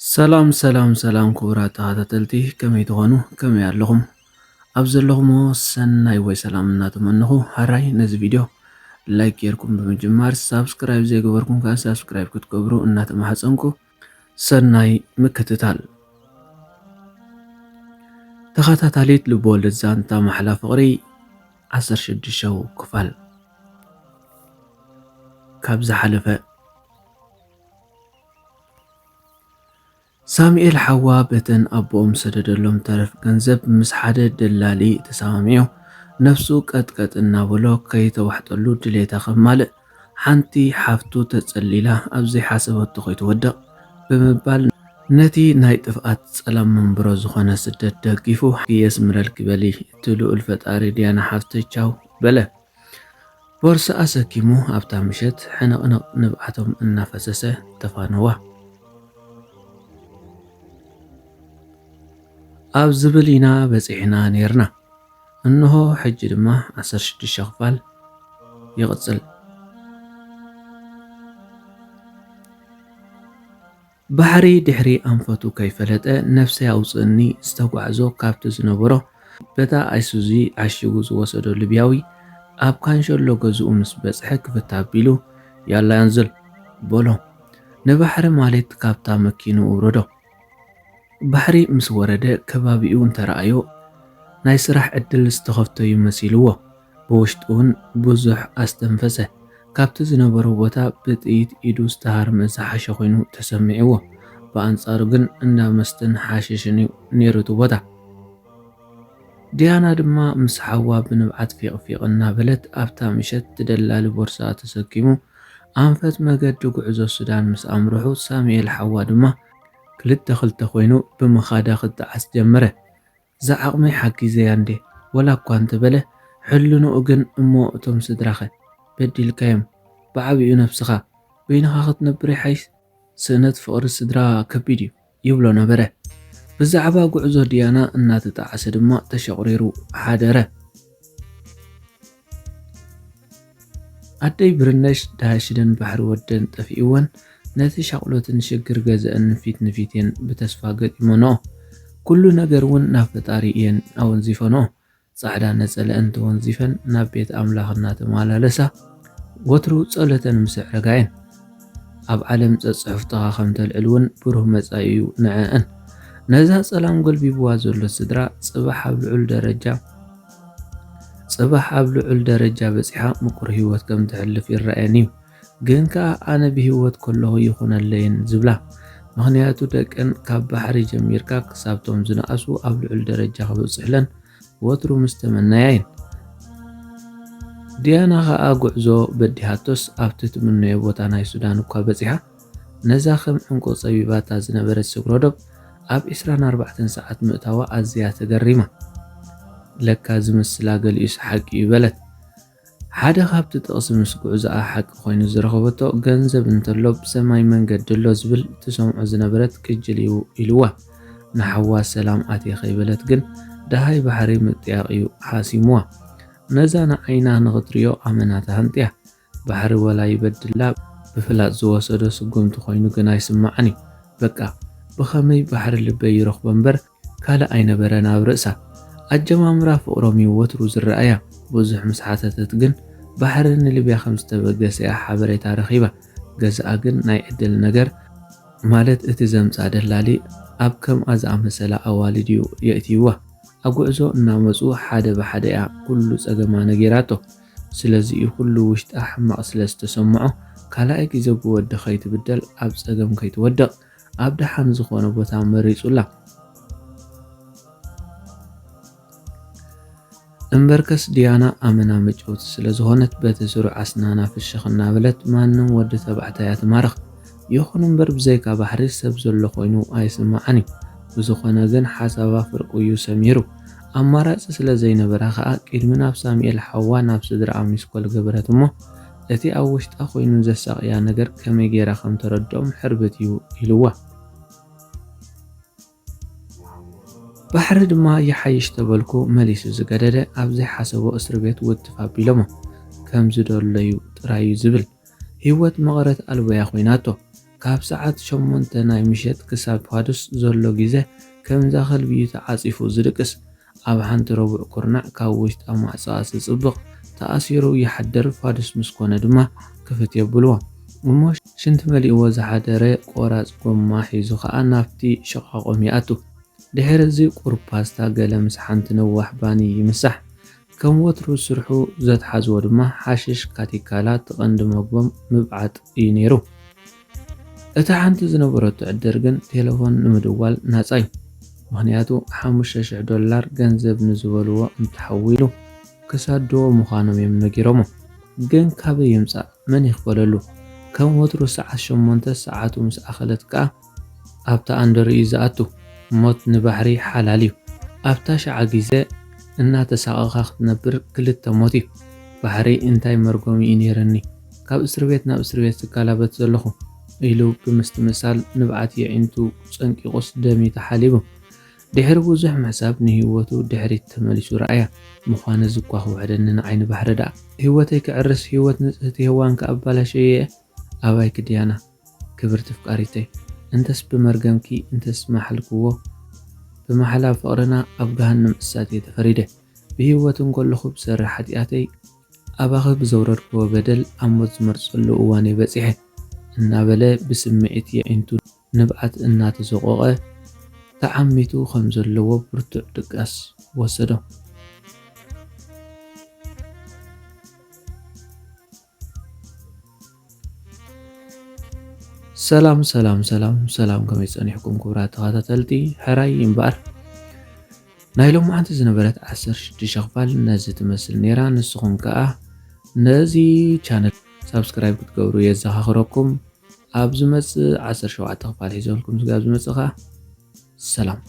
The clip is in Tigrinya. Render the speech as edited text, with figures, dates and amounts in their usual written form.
ሰላም ክቡራት ተኸታተልቲ ከመይ ትኾኑ ከመይ ኣለኹም ኣብ ዘለኹሞ ሰናይ ወይ ሰላም እናተመንኹ ሃራይ ነዚ ቪድዮ ላይክ ጌርኩም ብምጅማር ሳብስክራይብ ዘይገበርኩም ከዓ ሳብስክራይብ ክትገብሩ እናተማሕፀንኩ ሰናይ ምክትታል ተኸታታሊት ልቦወለድ ዛንታ ማሕላ ፍቕሪ 16 ክፋል ካብ ዝሓለፈ ሳሙኤል ሓዋ በተን ኣቦኦም ሰደደሎም ተረፍ ገንዘብ ምስ ሓደ ደላሊ ተሰማሚዑ ነፍሱ ቀጥቀጥ እናበሎ ከይተዋሕጠሉ ድሌታ ከማልእ ሓንቲ ሓፍቱ ተጸሊላ ኣብ ዘይሓሰበቶ ከይትወድቕ ብምባል ነቲ ናይ ጥፍኣት ጸላም መንብሮ ዝኾነ ስደት ደጊፉ ክየስ ምረል ክበሊ ትልኡል ፈጣሪ ዲያና ሓፍተይ ቻው በለ። ቦርሳ ኣሰኪሙ ኣብታ ምሸት ሕንቕንቕ ንብዓቶም እናፈሰሰ ተፋነዋ። ኣብ ዝብል ኢና በፂሕና ነርና እንሆ ሕጂ ድማ 16 ክፋል ይቕፅል። ባሕሪ ድሕሪ ኣንፈቱ ከይፈለጠ ነፍሰይ ኣውፅእኒ ዝተጓዕዞ ካብቲ ዝነበሮ በታ ኣይሱዚ ዓሽጉ ዝወሰዶ ልብያዊ ኣብ ካንሸሎ ገዝኡ ምስ በፅሐ ክፍታ ኣቢሉ ያላ ያንዝል በሎ። ንባሕሪ ማለት ካብታ መኪኑ ውረዶ። ባሕሪ ምስ ወረደ ከባቢኡ እንተረኣዮ ናይ ስራሕ ዕድል ዝተኸፍቶ ይመሲልዎ። ብውሽጡ እውን ብዙሕ ኣስተንፈሰ። ካብቲ ዝነበሮ ቦታ ብጥይት ኢዱ ዝተሃርመ ዝሓሸ ኮይኑ ተሰሚዕዎ። ብኣንጻሩ ግን እንዳ መስተን ሓሸሽን ነይሩ እቲ ቦታ። ዲያና ድማ ምስ ሓዋ ብንብዓት ፊቕፊቕ እናበለት ኣብታ ምሸት ትደላሊ ቦርሳ ተሰኪሙ ኣንፈት መገዲ ጉዕዞ ሱዳን ምስ ኣምርሑ ሳሙኤል ሓዋ ድማ ክልተ ኮይኑ ብምኻዳ ክተዓስ ጀመረ። ዝዓቕመይ ሓጊዘያ እንዴ ወላ እኳ እንተበለ ሕልንኡ ግን እሞ እቶም ስድራኸ በዲልካዮም ብዓብኡ ነፍስኻ በይንኻ ክትነብር ይሓይስ ስእነት ፍቕሪ ስድራ ከቢድ እዩ ይብሎ ነበረ። ብዛዕባ ጉዕዞ ዲያና እናተጣዓሰ ድማ ተሸቑሪሩ ሓደረ። ኣደይ ብርነሽ ዳሽደን ባሕሪ ወደን ጠፊእወን ነቲ ሻቕሎትን ሽግር ገዘአን ፊት ንፊትን ብተስፋ ገጢሞኖ ኩሉ ነገር እውን ናብ ፈጣሪ እየን ኣወንዚፈኖ። ጻዕዳ ነፀለአን ተወንዚፈን ናብ ቤት ኣምላኽ እናተመላለሳ ወትሩ ጸሎተን ምስዕረጋየን ኣብ ዓለም ፀፅሑፍትኻ ከም ተልዕል እውን ብሩህ መጻኢ እዩ ንዐአን። ነዛ ጸላም ጎልቢብዋ ዘሎ ስድራ ጽባሕ ኣብ ልዑል ደረጃ በፂሓ ምቁር ህይወት ከም ትሕልፍ ይረአየን እዩ። ግን ከዓ ኣነ ብህይወት ከለኹ ይኹነለየን ዝብላ። ምክንያቱ ደቀን ካብ ባሕሪ ጀሚርካ ክሳብቶም ዝነኣሱ ኣብ ልዑል ደረጃ ክበፅሕለን ወትሩ ምስ ተመናያየን። ዲያና ከዓ ጉዕዞ በዲሃቶስ ኣብቲ ትምነዮ ቦታ ናይ ሱዳን እኳ በፂሓ ነዛ ከም ዕንቆ ፀቢባታ ዝነበረት ስግሮዶብ ኣብ 24 ሰዓት ምእታዋ ኣዝያ ተገሪማ። ለካ ዝምስላ ገሊኡስ ሓቂ ይበለት። ሓደ ካብቲ ጥቕሲ ምስ ጉዕዞኣ ሓቂ ኮይኑ ዝረኸበቶ ገንዘብ እንተሎ ብሰማይ መንገዲ ኣሎ ዝብል ትሰምዖ ዝነበረት ቅጅል ኢልዋ። ንሓዋ ሰላም ኣትየ ኸይበለት ግን ዳሃይ ባሕሪ ምጥያቕ እዩ ሓሲምዋ። ነዛ ንዓይና ንኽትሪዮ ኣመናታ ሃንጥያ ባሕሪ ወላ ይበድላ ብፍላጥ ዝወሰዶ ስጉምቲ ኮይኑ ግን ኣይስማዓን እዩ። በቃ ብኸመይ ባሕሪ ልበይ ይረኽቦ እምበር ካልእ ኣይነበረን ኣብ ርእሳ። ኣጀማምራ ፍቕሮም እዩ ወትሩ ዝረኣያ። ብዙሕ ምስ ሓተተት ግን ባሕሪ ንልብያ ከም ዝተበገሰ ሓበሬታ ረኺባ። ገዛኣ ግን ናይ ዕድል ነገር ማለት እቲ ዘምፃ ደላሊ ኣብ ከምኣ ዝኣመሰላ ኣዋልድ እዩ የእትይዋ። ኣብ ጉዕዞ እናመፁ ሓደ ብሓደ እያ ኩሉ ፀገማ ነጊራቶ። ስለዚ ኩሉ ውሽጣ ሕማቕ ስለ ዝተሰምዖ ካልኣይ ግዜ ብወዲ ከይትብደል ኣብ ፀገም ከይትወድቕ ኣብ ደሓን ዝኾነ ቦታ መሪፁላ። እምበርከስ ዲያና ኣመና መጫወቲ ስለ ዝኾነት በቲ ስሩዕ ኣስናና ፍሽኽ እናበለት ማንም ወዲ ተባዕታይ ትማርኽ። ይኹን እምበር ብዘይካ ባሕሪ ሰብ ዘሎ ኮይኑ ኣይስማዓን እዩ። ብዝኾነ ግን ሓሳባ ፍርቁ እዩ ሰሚሩ። ኣማራፂ ስለ ዘይነበራ ከዓ ቅድሚ ናብ ሳሙኤል ሓዋ ናብ ስድራ ሚስኮል ገበረት እሞ እቲ ኣብ ውሽጣ ኮይኑ ዘሳቕያ ነገር ከመይ ጌራ ከም ተረድኦም ሕርበት እዩ ኢልዋ። ባሕሪ ድማ ይሓይሽ ተበልኩ መሊሱ ዝገደደ ኣብ ዘይሓሰቦ እስር ቤት ውትፍ ኣቢሎሞ ከም ዝደለዩ ጥራዩ ዝብል ህይወት መቐረት ኣልበያ ኮይናቶ ካብ ሰዓት 8 ናይ ምሸት ክሳብ ፓዱስ ዘሎ ግዜ ከም ዛኸል ብዩ ተዓፂፉ ዝድቅስ ኣብ ሓንቲ ረቡዕ ኩርናዕ ካብ ውሽጣ ማዕፀኣ ዝፅብቕ ተኣሲሩ ይሓድር ፓዱስ ምስ ኮነ ድማ ክፍት የብልዎ እሞ ሽንቲ መሊእዎ ዝሓደረ ቆራፅ ጎማ ሒዙ ከዓ ናብቲ ሸቓቖም ይኣቱ ድሕሪ እዚ ቁር ፓስታ ገለ ምስ ሓንቲ ነዋሕ ባኒ ይምሳሕ ከም ወትሩ ስርሑ ዘትሓዝዎ ድማ ሓሽሽ ካቲካላት ቀንዲ መግቦም ምብዓጥ እዩ ነይሩ እቲ ሓንቲ ዝነበረቱ ዕድር ግን ቴሌፎን ንምድዋል ናፃ እዩ ምክንያቱ $5,000 ገንዘብ ንዝበልዎ እንተሓዊሉ ክሳድዎ ምዃኖም እዮም ነጊሮሞ ግን ካበይ ይምፃእ መን ይኽፈለሉ ከም ወትሩ ሰዓት 8 ሰዓቱ ምስ ኣኸለት ከዓ ኣብታ ኣንደር እዩ ዝኣቱ ሞት ንባሕሪ ሓላል እዩ ኣብታ ሸዓ ግዜ እናተሳቐኻ ክትነብር ክልተ ሞት እዩ ባሕሪ እንታይ መርጎም እዩ ነይረኒ ካብ እስር ቤት ናብ እስር ቤት ዝካላበት ዘለኹ ኢሉ ብምስትምሳል ንብዓት የዒንቱ ፀንቂቑስ ደሚ ተሓሊቡ ድሕሪ ብዙሕ ምሕሳብ ንህይወቱ ድሕሪት ተመሊሱ ረኣያ ምዃነ ዝኳ ክውሕደኒ ንዓይኒ ባሕሪ ደኣ ህይወተይ ክዕርስ ህይወት ንፅህቲ ህዋን ከኣባላሸየ ኣባይ ክድያና ክብርቲ ፍቃሪተይ እንተስ ብመርገምኪ እንተስ ማሕልክዎ ብማሕላ ፍቕርና ኣብ ገሃነም እሳትየ ተፈሪደ ብህይወትን ከለኹ ብሰርሕ ሓጢኣተይ ኣባኺ ብዘውረድክዎ በደል ኣብ ሞት ዝመርፀሉ እዋነይ በፂሐ እናበለ ብስምዒት የዒንቱ ንብዓት እናተዘቆቐ ተዓሚቱ ከም ዘለዎ ብርቱዕ ድቃስ ወሰዶ ሰላም ከመይ ፀኒሕኩም ክቡራት ተኸታተልቲ ሕራይ እምበር ናይ ሎማዓንቲ ዝነበረት 16 ክፋል ነዚ ትመስል ነይራ ንስኹም ከዓ ነዚ ቻነል ሳብስክራይብ ክትገብሩ የዘኻኽረኩም ኣብ ዝመፅእ 17 ክፋል ሒዘልኩም ዝጋብ ዝመፅእ ከዓ ሰላም